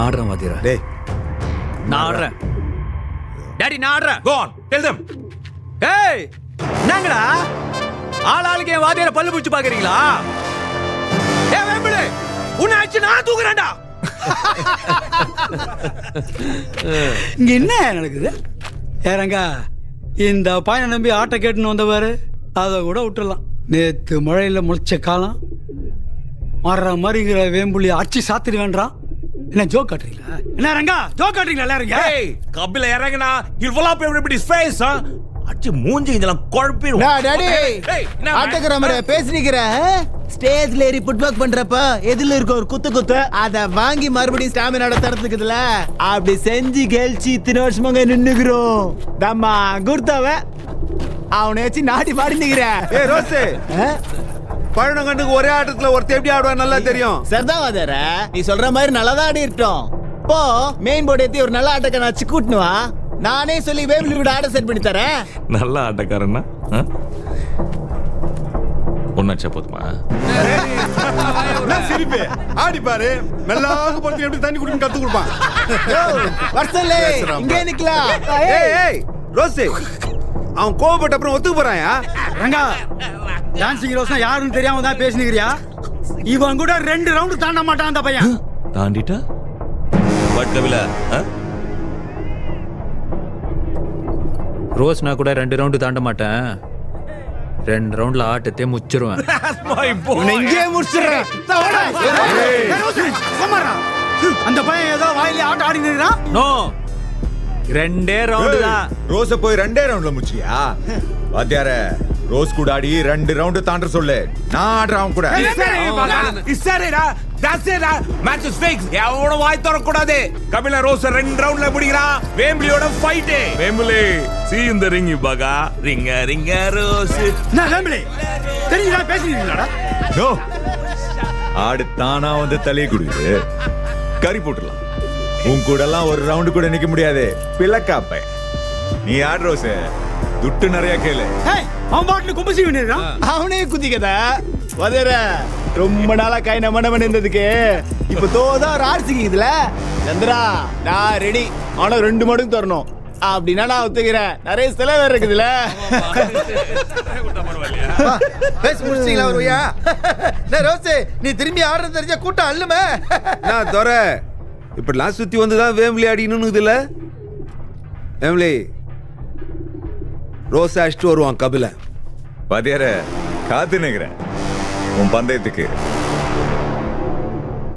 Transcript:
ஆடுறேன் வாத்தியாரா. டேய் நான் ஆடுறேன் டாடி, நான் ஆடுறேன். Go on, tell them. ஏய் என்னங்கடா ஆளாளுக்கு என் வாத்தியார பல்லு பிடிச்சு பாக்குறீங்களா? ஏ வேம்பிளே, உன்னை அடிச்சு நான் தூக்குறேன்டா. இங்க என்ன நடக்குது? ஏறங்க இந்த பையனை நம்பி ஆட்டை கேட்டுன்னு வந்தவாரு, அதை கூட விட்டுடலாம். நேத்து மழையில முளைச்ச காலம் மர மாதிரிங்கிற வேம்புலி அச்சு சாத்திரி வேண்டாம். என்ன ஜோக் காட்டுறீங்களா? என்ன ரங்கா ஜோக் காட்டுறீங்களா எல்லாரும்? Hey, Kapila இறங்குனா he'll fill up everybody's face, huh? அச்சி மூஞ்சி இதெல்லாம் குழப்பிடும். டாடி ஆட்டக்கிற மாதிரி பேசினிக்கிற. ஸ்டேஜ்ல ஏறி புட்பாக் பண்றப்ப எதுல இருக்க ஒரு குத்து அத வாங்கி மறுபடியும் ஸ்டாமினாட தரத்துக்குதுல, அப்படி செஞ்சு கெல்ச்சி இத்தனை வருஷமாங்க நின்னுக்கிறோம். தம்மா குர்த்தாவ அவனை வச்சு நாடி பாடி நிக்கிற. ஏய் ரோசே, பழனங்கண்டுக்கு ஒரே ஆட்டத்துல ஒருத்தர் எப்படி ஆடுவா நல்லா தெரியும். சரிதான் வாதர, நீ சொல்ற மாதிரி நல்லாதான் ஆடி இருக்கோம். போ மெயின் போர்டு ஏத்தி ஒரு நல்ல ஆட்டக்காரன் வச்சு கூட்டுனு வா. நானே சொல்லி வேவ்லி கூட ஆட செட் பண்ணி தரேன். நல்ல ஆட்டக்காரன்னா ஒன்னாச்சா போதுமா? சிரிப்பு ஆடி பாரு, மெல்லாக போட்டு எப்படி தண்ணி குடிக்கணும் கத்து கொடுப்பான். வர்சலே இங்கே நிக்கலாம். ஏய் ஏய் ரோசே, அவன் கோபப்பட்ட அப்புறம் ஒத்துக்கு போறாயா? ரங்கா டான்சிங் ரோஸ்னா யாருன்னு தெரியாம தான் பேசினிக்கிறியா? இவன் கூட 2 ரவுண்டு தாண்ட மாட்டான் அந்த பையன். தாண்டிட்டா பட் கபில ரோஸ்னா கூட 2 ரவுண்டு தாண்ட மாட்டேன். 2 ரவுண்ட்ல ஆட்டத்தை முச்சிருவேன். இங்கே முடிச்சிடுறேன். அந்த பையன் ஏதோ வாயிலே ஆட்ட ஆடி நிற்கிறான். நோ, 2 ரவுண்டு தான். ரோஸ போய் 2 ரவுண்ட்ல முச்சியா? வாத்தியார ரோஸ் கூட ஆடி 2 ரவுண்ட் தாண்ட சொல்லு, நான் ஆடுறேன் அவன் கூட. எவனோட வாய் திறக்கூடாது. கபில ரோஸ் 2 ரவுண்ட்ல முடிக்கிறான். வேம்பிலியோட fight. Wembley see in the ring baga. ரிங்க ரோஸ். நான் வேம்பிலி தெரியுதா பேசினீங்களாடா? நோ, ஆடு தானா வந்து தலையை குடுக்குது, கறி போட்டுடலாம். உன் கூட எல்லாம் ஒரு ரவுண்டு கூட நிக்க முடியாது பிளக்காப்ப. நீ ஆடு ரோஸ், துட்டு நிறைய கேளு. அவன் பாட்டுல கும்பசி வேண்டியதுதான். அவனே குதிக்கதா வதர. ரொம்ப நாளா கை நம்ம இருந்ததுக்கு இப்ப தோதா ஒரு ஆர்சிக்குதுல. சந்திரா நான் ரெடி, ஆனா 2 மடங்கு தரணும். அப்படின்னா நான் ஒத்துக்கிறேன். நிறைய செலவு இருக்குதுல. பேசி முடிச்சிங்களா வருவியா? ரோஸே, நீ திரும்பி ஆடுறது தெரிஞ்ச கூட்டம் அல்லுமே. நான் தோற இப்படிலாம் சுத்தி வந்துதான் வேம்பிலி ஆடினு இதுல. வேம்பிலி ரோஸ் அடிச்சுட்டு வருவான் கபில. வாத்தியார காத்து நிக்கிறேன் உன் பந்தயத்துக்கு.